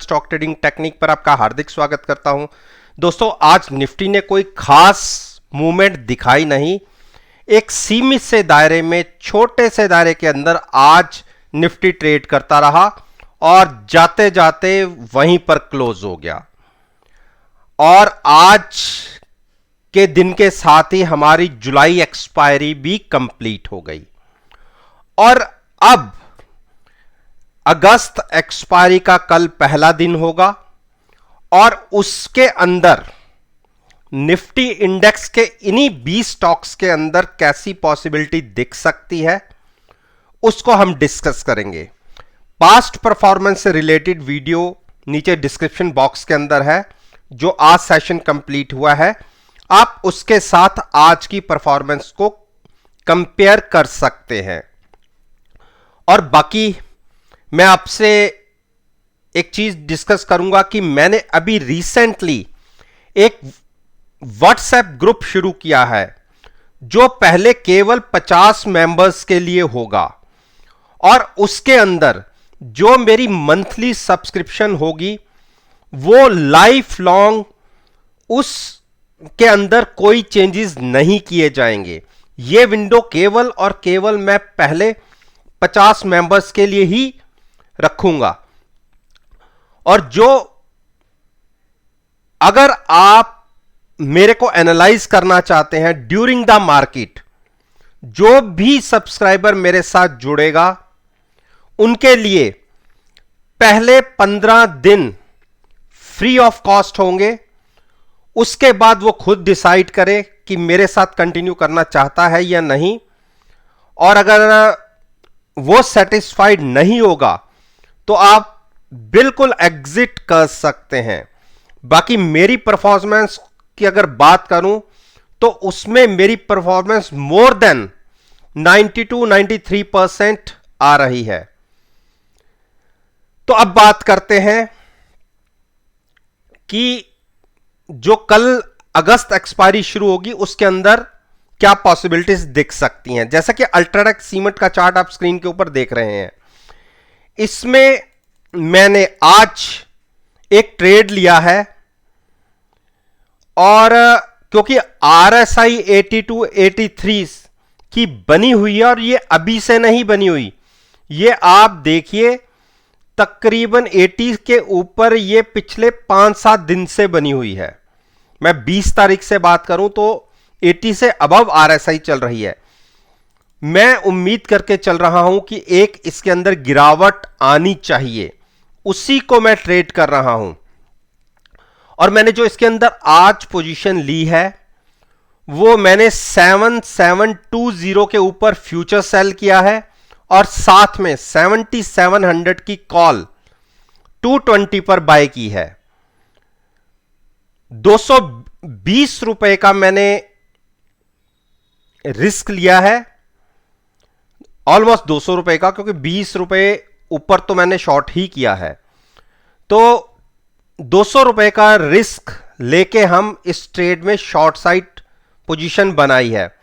Stock trading technique पर आपका हार्दिक स्वागत करता हूं। दोस्तों, आज निफ्टी ने कोई खास मूवमेंट दिखाई नहीं। एक सीमित से दायरे में, छोटे से दायरे के अंदर आज निफ्टी ट्रेड करता रहा और जाते जाते वहीं पर क्लोज हो गया। और आज के दिन के साथ ही हमारी जुलाई एक्सपायरी भी कंप्लीट हो गई और अब अगस्त एक्सपायरी का कल पहला दिन होगा और उसके अंदर निफ्टी इंडेक्स के इन्हीं 20 स्टॉक्स के अंदर कैसी पॉसिबिलिटी दिख सकती है उसको हम डिस्कस करेंगे। पास्ट परफॉर्मेंस से रिलेटेड वीडियो नीचे डिस्क्रिप्शन बॉक्स के अंदर है, जो आज सेशन कंप्लीट हुआ है। आप उसके साथ आज की परफॉर्मेंस को कंपेयर कर सकते हैं। और बाकी मैं आपसे एक चीज डिस्कस करूंगा कि मैंने अभी रिसेंटली एक व्हाट्सएप ग्रुप शुरू किया है जो पहले केवल 50 मेंबर्स के लिए होगा और उसके अंदर जो मेरी मंथली सब्सक्रिप्शन होगी वो लाइफ लॉन्ग उसके अंदर कोई चेंजेस नहीं किए जाएंगे। ये विंडो केवल और केवल मैं पहले 50 मेंबर्स के लिए ही रखूंगा। और जो अगर आप मेरे को एनालाइज करना चाहते हैं ड्यूरिंग द मार्केट, जो भी सब्सक्राइबर मेरे साथ जुड़ेगा उनके लिए पहले 15 दिन फ्री ऑफ कॉस्ट होंगे। उसके बाद वो खुद डिसाइड करे कि मेरे साथ कंटिन्यू करना चाहता है या नहीं। और अगर वो सेटिस्फाइड नहीं होगा तो आप बिल्कुल एग्जिट कर सकते हैं। बाकी मेरी परफॉर्मेंस की अगर बात करूं तो उसमें मेरी परफॉर्मेंस मोर देन 92-93% आ रही है। तो अब बात करते हैं कि जो कल अगस्त एक्सपायरी शुरू होगी उसके अंदर क्या पॉसिबिलिटीज दिख सकती हैं। जैसा कि अल्ट्राटेक सीमेंट का चार्ट आप स्क्रीन के ऊपर देख रहे हैं, इसमें मैंने आज एक ट्रेड लिया है और क्योंकि RSI 82-83 की बनी हुई है और ये अभी से नहीं बनी हुई, ये आप देखिए तकरीबन 80 के ऊपर ये पिछले 5-7 दिन से बनी हुई है। मैं 20 तारीख से बात करूं तो 80 से अबव RSI चल रही है। मैं उम्मीद करके चल रहा हूं कि एक इसके अंदर गिरावट आनी चाहिए, उसी को मैं ट्रेड कर रहा हूं। और मैंने जो इसके अंदर आज पोजीशन ली है वो मैंने 7720 के ऊपर फ्यूचर सेल किया है और साथ में 7700 की कॉल 220 पर बाय की है। 220 रुपए का मैंने रिस्क लिया है, ऑलमोस्ट 200 रुपए का, क्योंकि 20 रुपए ऊपर तो मैंने शॉर्ट ही किया है। तो 200 रुपए का रिस्क लेके हम इस ट्रेड में शॉर्ट साइड पोजीशन बनाई है।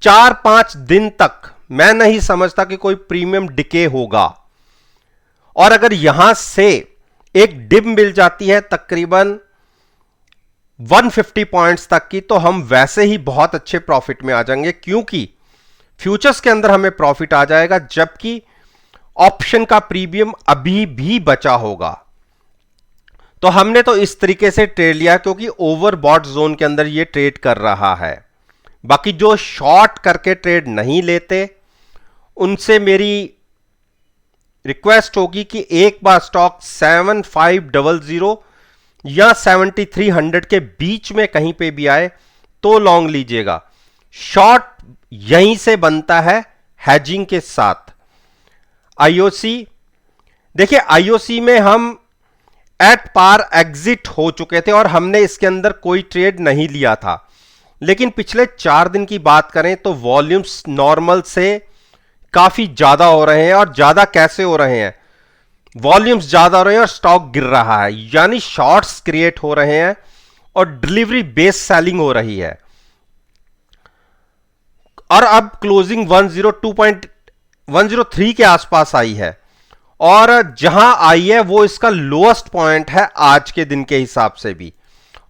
4-5 दिन तक मैं नहीं समझता कि कोई प्रीमियम डिके होगा। और अगर यहां से एक डिप मिल जाती है तकरीबन 150 पॉइंट्स तक की, तो हम वैसे ही बहुत अच्छे प्रॉफिट में आ जाएंगे, क्योंकि फ्यूचर्स के अंदर हमें प्रॉफिट आ जाएगा जबकि ऑप्शन का प्रीमियम अभी भी बचा होगा। तो हमने तो इस तरीके से ट्रेड लिया क्योंकि ओवरबॉट जोन के अंदर ये ट्रेड कर रहा है। बाकी जो शॉर्ट करके ट्रेड नहीं लेते उनसे मेरी रिक्वेस्ट होगी कि एक बार स्टॉक 7500 या 7300 के बीच में कहीं पे भी आए तो लॉन्ग लीजिएगा। शॉर्ट यहीं से बनता है हैजिंग के साथ। आईओसी देखिए, आईओसी में हम एट पार एग्जिट हो चुके थे और हमने इसके अंदर कोई ट्रेड नहीं लिया था। लेकिन पिछले 4 दिन की बात करें तो वॉल्यूम्स नॉर्मल से काफी ज्यादा हो रहे हैं। और ज्यादा कैसे हो रहे हैं? वॉल्यूम्स ज्यादा हो रहे हैं और स्टॉक गिर रहा है, यानी शॉर्ट्स क्रिएट हो रहे हैं और डिलीवरी बेस्ड सेलिंग हो रही है। और अब क्लोजिंग 102.103 के आसपास आई है और जहां आई है वो इसका लोएस्ट पॉइंट है आज के दिन के हिसाब से भी।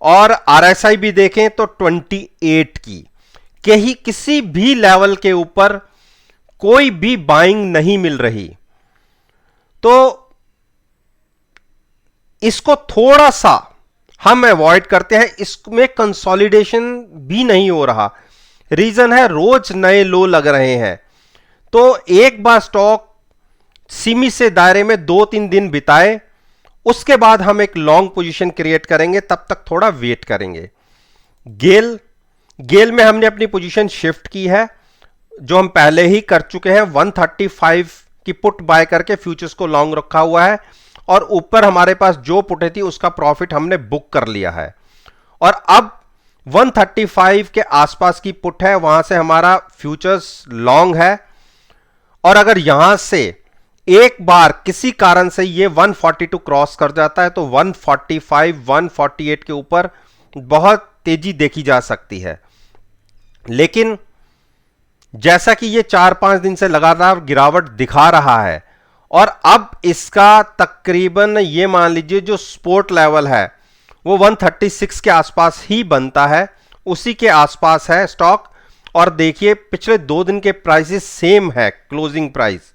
और आरएसआई भी देखें तो 28 की कहीं किसी भी लेवल के ऊपर कोई भी बाइंग नहीं मिल रही। तो इसको थोड़ा सा हम अवॉइड करते हैं, इसमें कंसोलिडेशन भी नहीं हो रहा। रीजन है रोज नए लो लग रहे हैं। तो एक बार स्टॉक सीमित से दायरे में 2-3 दिन बिताए, उसके बाद हम एक लॉन्ग पोजीशन क्रिएट करेंगे, तब तक थोड़ा वेट करेंगे। गेल में हमने अपनी पोजीशन शिफ्ट की है, जो हम पहले ही कर चुके हैं। 135 की पुट बाय करके फ्यूचर्स को लॉन्ग रखा हुआ है, और ऊपर हमारे पास जो पुट थी उसका प्रॉफिट हमने बुक कर लिया है। और अब 135 के आसपास की पुट है, वहां से हमारा फ्यूचर्स लॉन्ग है। और अगर यहां से एक बार किसी कारण से ये 142 क्रॉस कर जाता है तो 145, 148 के ऊपर बहुत तेजी देखी जा सकती है। लेकिन जैसा कि ये 4-5 दिन से लगातार गिरावट दिखा रहा है, और अब इसका तकरीबन ये मान लीजिए जो सपोर्ट लेवल है वो 136 के आसपास ही बनता है, उसी के आसपास है स्टॉक। और देखिए पिछले 2 दिन के प्राइसेस सेम है, क्लोजिंग प्राइस।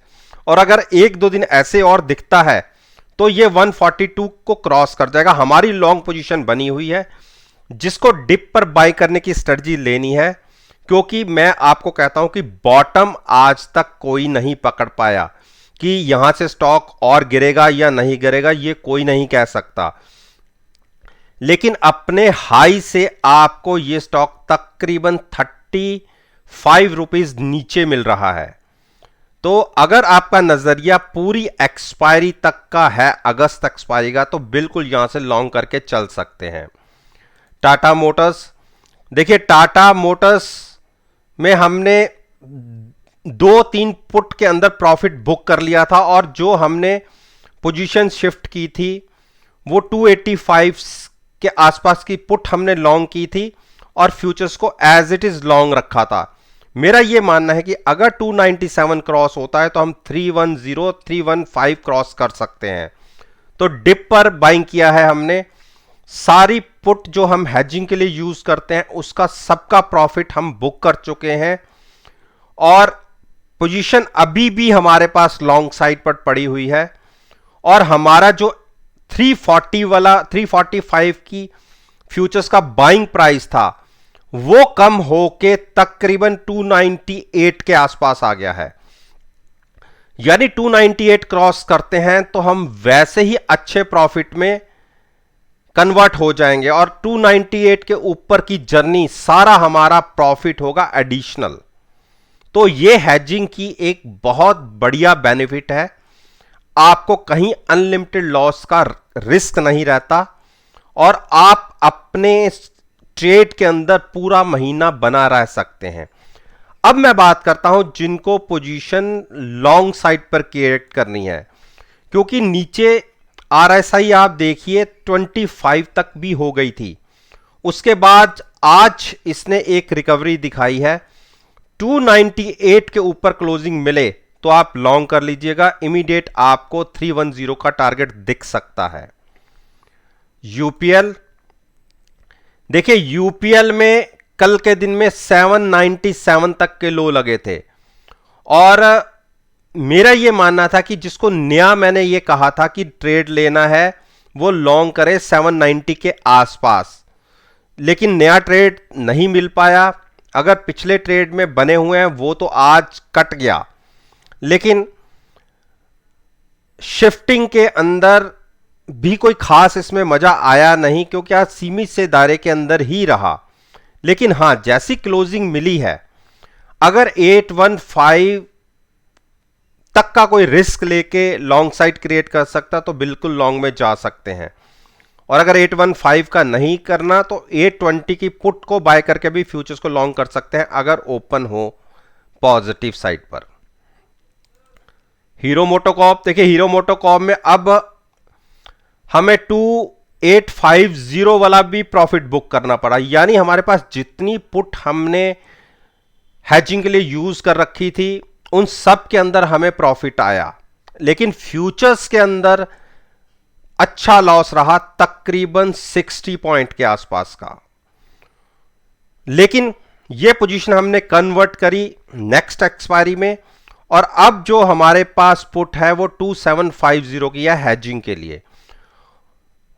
और अगर 1-2 दिन ऐसे और दिखता है तो ये 142 को क्रॉस कर जाएगा। हमारी लॉन्ग पोजीशन बनी हुई है, जिसको डिप पर बाय करने की स्ट्रेटजी लेनी है, क्योंकि मैं आपको कहता हूं कि बॉटम आज तक कोई नहीं पकड़ पाया। कि यहां से स्टॉक और गिरेगा या नहीं गिरेगा ये कोई नहीं कह सकता। लेकिन अपने हाई से आपको ये स्टॉक तकरीबन 35 रुपीस नीचे मिल रहा है। तो अगर आपका नजरिया पूरी एक्सपायरी तक का है, अगस्त एक्सपायरी का, तो बिल्कुल यहां से लॉन्ग करके चल सकते हैं। टाटा मोटर्स, देखिए टाटा मोटर्स में हमने 2-3 पुट के अंदर प्रॉफिट बुक कर लिया था, और जो हमने पोजीशन शिफ्ट की थी वो 285 के आसपास की पुट हमने लॉन्ग की थी, और फ्यूचर्स को एज इट इज लॉन्ग रखा था। मेरा यह मानना है कि अगर 297 क्रॉस होता है तो हम 310, 315 क्रॉस कर सकते हैं। तो डिप पर बाइंग किया है हमने। सारी पुट जो हम हेजिंग के लिए यूज करते हैं उसका सबका प्रॉफिट हम बुक कर चुके हैं, और पोजीशन अभी भी हमारे पास लॉन्ग साइड पर पड़ी हुई है। और हमारा जो 340 वाला 345 की फ्यूचर्स का बाइंग प्राइस था वो कम होके तकरीबन 298 के आसपास आ गया है। यानी 298 क्रॉस करते हैं तो हम वैसे ही अच्छे प्रॉफिट में कन्वर्ट हो जाएंगे, और 298 के ऊपर की जर्नी सारा हमारा प्रॉफिट होगा एडिशनल। तो ये हेजिंग की एक बहुत बढ़िया बेनिफिट है। आपको कहीं अनलिमिटेड लॉस का रिस्क नहीं रहता, और आप अपने ट्रेड के अंदर पूरा महीना बना रह सकते हैं। अब मैं बात करता हूं जिनको पोजीशन लॉन्ग साइड पर क्रिएट करनी है, क्योंकि नीचे आरएसआई आप देखिए 25 तक भी हो गई थी। उसके बाद आज इसने एक रिकवरी दिखाई है। 298 के ऊपर क्लोजिंग मिले तो आप लॉन्ग कर लीजिएगा। इमीडिएट आपको 310 का टारगेट दिख सकता है। यूपीएल, देखिए यूपीएल में कल के दिन में 797 तक के लो लगे थे, और मेरा यह मानना था कि जिसको नया मैंने ये कहा था कि ट्रेड लेना है वो लॉन्ग करे 790 के आसपास, लेकिन नया ट्रेड नहीं मिल पाया। अगर पिछले ट्रेड में बने हुए हैं वो तो आज कट गया, लेकिन शिफ्टिंग के अंदर भी कोई खास इसमें मजा आया नहीं, क्योंकि आज सीमित से दायरे के अंदर ही रहा। लेकिन हां, जैसी क्लोजिंग मिली है, अगर 815 तक का कोई रिस्क लेके लॉन्ग साइड क्रिएट कर सकता तो बिल्कुल लॉन्ग में जा सकते हैं। और अगर 815 का नहीं करना तो 820 की पुट को बाय करके भी फ्यूचर्स को लॉन्ग कर सकते हैं, अगर ओपन हो पॉजिटिव साइड पर। हीरो मोटोकॉर्प, देखिए हीरो मोटोकॉर्प में अब हमें 2850 वाला भी प्रॉफिट बुक करना पड़ा। यानी हमारे पास जितनी पुट हमने हैजिंग के लिए यूज कर रखी थी उन सब के अंदर हमें प्रॉफिट आया, लेकिन फ्यूचर्स के अंदर अच्छा लॉस रहा, तकरीबन 60 पॉइंट के आसपास का। लेकिन यह पोजीशन हमने कन्वर्ट करी नेक्स्ट एक्सपायरी में, और अब जो हमारे पास पुट है वो 2750 की है हेजिंग के लिए।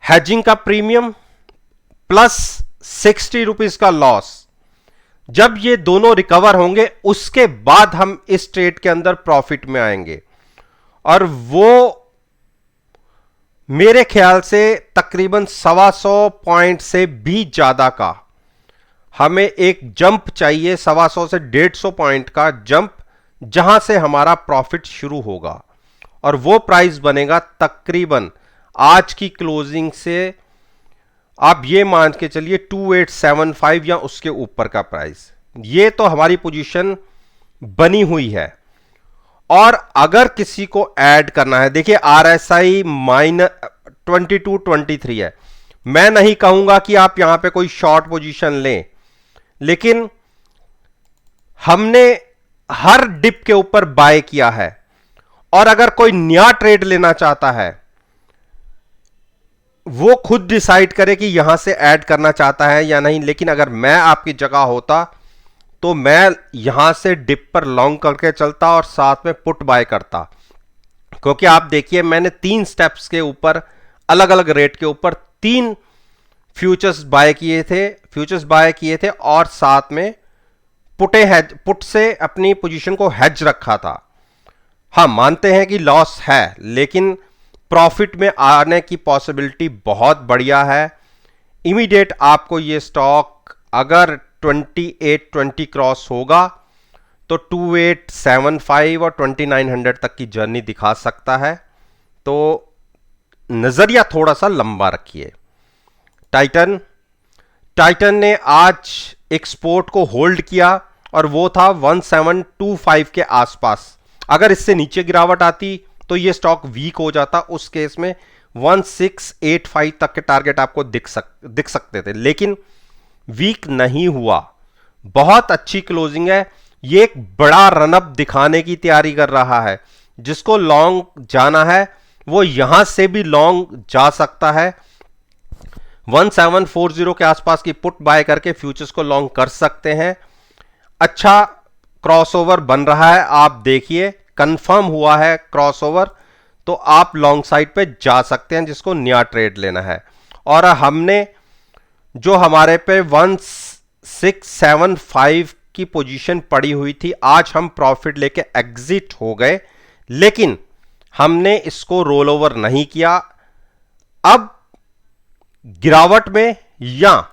हेजिंग का प्रीमियम प्लस 60 रुपीज का लॉस। जब ये दोनों रिकवर होंगे उसके बाद हम इस ट्रेड के अंदर प्रॉफिट में आएंगे, और वो मेरे ख्याल से तकरीबन 125 पॉइंट से भी ज्यादा का हमें एक जंप चाहिए, 125 से 150 पॉइंट का जंप, जहां से हमारा प्रॉफिट शुरू होगा। और वो प्राइस बनेगा तकरीबन आज की क्लोजिंग से आप ये मान के चलिए 2875 या उसके ऊपर का प्राइस। ये तो हमारी पोजीशन बनी हुई है। और अगर किसी को ऐड करना है, देखिए RSI -2223 है। मैं नहीं कहूंगा कि आप यहां पे कोई शॉर्ट पोजीशन लें, लेकिन हमने हर डिप के ऊपर बाय किया है। और अगर कोई नया ट्रेड लेना चाहता है वो खुद डिसाइड करे कि यहां से ऐड करना चाहता है या नहीं। लेकिन अगर मैं आपकी जगह होता तो मैं यहां से डिप पर लॉन्ग करके चलता और साथ में पुट बाय करता, क्योंकि आप देखिए मैंने 3 स्टेप्स के ऊपर अलग अलग रेट के ऊपर 3 फ्यूचर्स बाय किए थे और साथ में पुट से अपनी पोजीशन को हेज रखा था। हाँ, मानते हैं कि लॉस है, लेकिन प्रॉफिट में आने की पॉसिबिलिटी बहुत बढ़िया है। इमीडिएट आपको ये स्टॉक अगर 2820 क्रॉस होगा तो 2875 और 2900 तक की जर्नी दिखा सकता है। तो नजरिया थोड़ा सा लंबा रखिए। टाइटन ने आज एक्सपोर्ट को होल्ड किया और वो था 1725 के आसपास। अगर इससे नीचे गिरावट आती तो ये स्टॉक वीक हो जाता, उस केस में 1685 तक के टारगेट आपको दिख सकते थे, लेकिन वीक नहीं हुआ। बहुत अच्छी क्लोजिंग है। ये एक बड़ा रनअप दिखाने की तैयारी कर रहा है। जिसको लॉन्ग जाना है वो यहां से भी लॉन्ग जा सकता है। 1740 के आसपास की पुट बाय करके फ्यूचर्स को लॉन्ग कर सकते हैं। अच्छा क्रॉसओवर बन रहा है, आप देखिए कंफर्म हुआ है क्रॉसओवर, तो आप लॉन्ग साइड पे जा सकते हैं जिसको नया ट्रेड लेना है। और हमने जो हमारे पे 1675 की पोजीशन पड़ी हुई थी, आज हम प्रॉफिट लेके एग्जिट हो गए, लेकिन हमने इसको रोल ओवर नहीं किया। अब गिरावट में या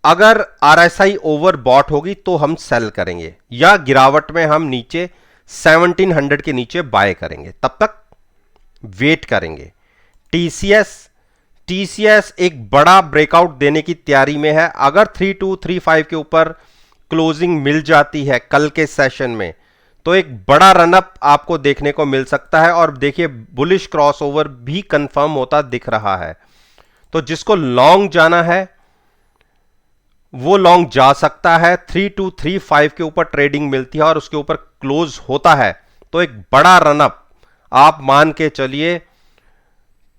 अगर RSI ओवर बॉट होगी तो हम सेल करेंगे, या गिरावट में हम नीचे 1700 के नीचे बाय करेंगे, तब तक वेट करेंगे। TCS एक बड़ा ब्रेकआउट देने की तैयारी में है। अगर 3235 के ऊपर क्लोजिंग मिल जाती है कल के सेशन में तो एक बड़ा रनअप आपको देखने को मिल सकता है। और देखिए बुलिश क्रॉसओवर भी कंफर्म होता दिख रहा है। तो जिसको लॉन्ग जाना है वो लॉन्ग जा सकता है। 3235 के ऊपर ट्रेडिंग मिलती है और उसके ऊपर क्लोज होता है तो एक बड़ा रनअप आप मान के चलिए।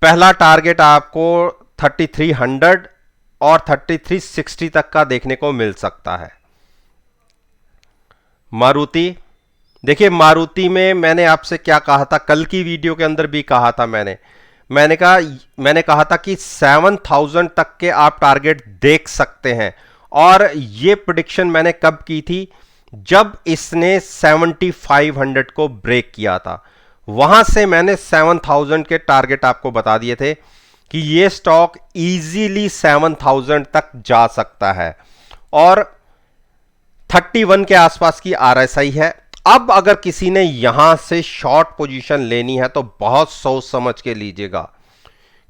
पहला टारगेट आपको 3300 और 3360 तक का देखने को मिल सकता है। मारुति, देखिए मारुति में मैंने आपसे क्या कहा था, कल की वीडियो के अंदर भी कहा था मैंने कहा था कि 7000 तक के आप टारगेट देख सकते हैं। और ये प्रेडिक्शन मैंने कब की थी, जब इसने 7500 को ब्रेक किया था। वहां से मैंने 7000 के टारगेट आपको बता दिए थे कि ये स्टॉक इजीली 7000 तक जा सकता है और 31 के आसपास की RSI है। अब अगर किसी ने यहां से शॉर्ट पोजीशन लेनी है तो बहुत सोच समझ के लीजिएगा,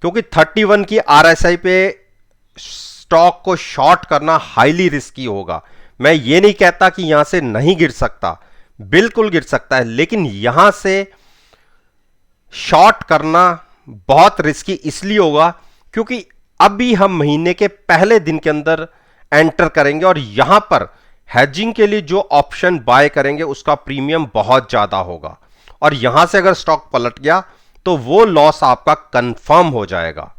क्योंकि 31 की RSI पे स्टॉक को शॉर्ट करना हाईली रिस्की होगा। मैं ये नहीं कहता कि यहां से नहीं गिर सकता, बिल्कुल गिर सकता है, लेकिन यहां से शॉर्ट करना बहुत रिस्की इसलिए होगा क्योंकि अभी हम महीने के पहले दिन के अंदर एंटर करेंगे और यहां पर हेजिंग के लिए जो ऑप्शन बाय करेंगे उसका प्रीमियम बहुत ज्यादा होगा और यहां से अगर स्टॉक पलट गया तो वो लॉस आपका कंफर्म हो जाएगा।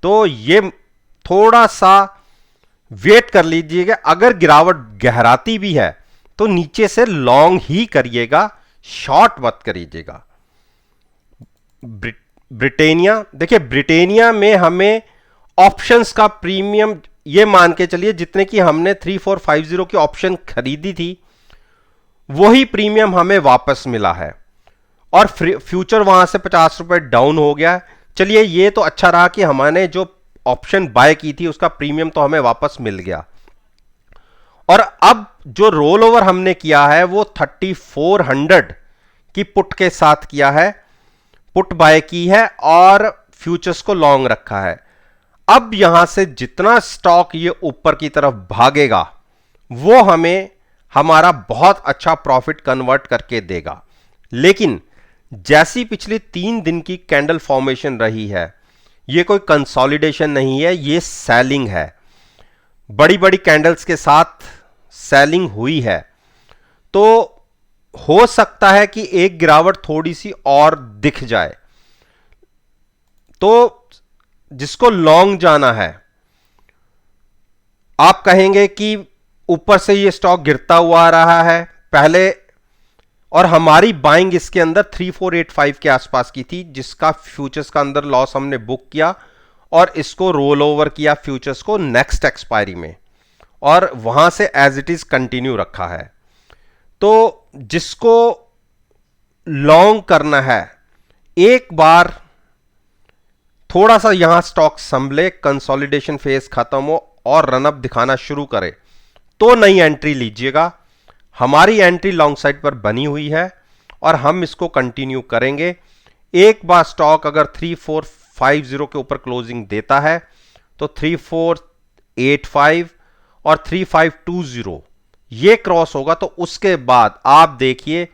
तो ये थोड़ा सा वेट कर लीजिएगा। अगर गिरावट गहराती भी है तो नीचे से लॉन्ग ही करिएगा, शॉर्ट मत करिएगा। ब्रिटेनिया, देखिए ब्रिटेनिया में हमें ऑप्शंस का प्रीमियम, ये मान के चलिए जितने की हमने 3450 की ऑप्शन खरीदी थी वही प्रीमियम हमें वापस मिला है, और फ्यूचर वहां से 50 रुपए डाउन हो गया है। चलिए ये तो अच्छा रहा कि हमने जो ऑप्शन बाय की थी उसका प्रीमियम तो हमें वापस मिल गया। और अब जो रोल ओवर हमने किया है वो 3400 की पुट के साथ किया है, पुट बाय की है और फ्यूचर्स को लॉन्ग रखा है। अब यहां से जितना स्टॉक ये ऊपर की तरफ भागेगा वो हमें हमारा बहुत अच्छा प्रॉफिट कन्वर्ट करके देगा। लेकिन जैसी पिछली 3 दिन की कैंडल फॉर्मेशन रही है, ये कोई कंसोलिडेशन नहीं है, ये सेलिंग है। बड़ी बड़ी कैंडल्स के साथ सेलिंग हुई है, तो हो सकता है कि एक गिरावट थोड़ी सी और दिख जाए। तो जिसको लॉन्ग जाना है, आप कहेंगे कि ऊपर से ये स्टॉक गिरता हुआ आ रहा है पहले, और हमारी बाइंग इसके अंदर 3485 के आसपास की थी, जिसका फ्यूचर्स का अंदर लॉस हमने बुक किया और इसको रोल ओवर किया फ्यूचर्स को नेक्स्ट एक्सपायरी में, और वहां से एज इट इज कंटिन्यू रखा है। तो जिसको लॉन्ग करना है, एक बार थोड़ा सा यहां स्टॉक संभले, कंसोलिडेशन फेज खत्म हो और रनअप दिखाना शुरू करे तो नई एंट्री लीजिएगा। हमारी एंट्री लॉन्ग साइड पर बनी हुई है और हम इसको कंटिन्यू करेंगे। एक बार स्टॉक अगर 3450 के ऊपर क्लोजिंग देता है तो 3485 और 3520 ये क्रॉस होगा, तो उसके बाद आप देखिए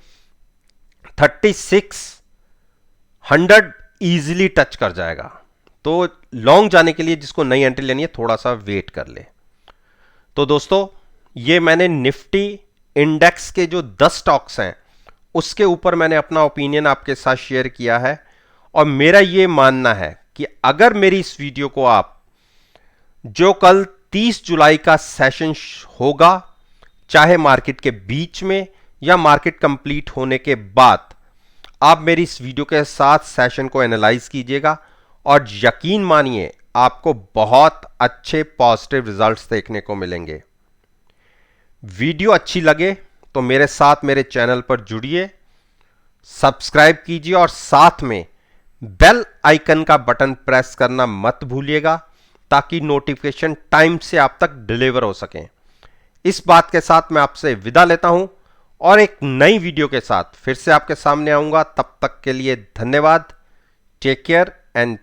3600 इजीली टच कर जाएगा। तो लॉन्ग जाने के लिए जिसको नई एंट्री लेनी है थोड़ा सा वेट कर ले। तो दोस्तों, ये मैंने निफ्टी इंडेक्स के जो 10 स्टॉक्स हैं उसके ऊपर मैंने अपना ओपिनियन आपके साथ शेयर किया है, और मेरा ये मानना है कि अगर मेरी इस वीडियो को आप, जो कल 30 जुलाई का सेशन होगा, चाहे मार्केट के बीच में या मार्केट कंप्लीट होने के बाद, आप मेरी इस वीडियो के साथ सेशन को एनालाइज कीजिएगा और यकीन मानिए आपको बहुत अच्छे पॉजिटिव रिजल्ट्स देखने को मिलेंगे। वीडियो अच्छी लगे तो मेरे साथ मेरे चैनल पर जुड़िए, सब्सक्राइब कीजिए और साथ में बेल आइकन का बटन प्रेस करना मत भूलिएगा ताकि नोटिफिकेशन टाइम से आप तक डिलीवर हो सकें। इस बात के साथ मैं आपसे विदा लेता हूं और एक नई वीडियो के साथ फिर से आपके सामने आऊंगा। तब तक के लिए धन्यवाद। Take care and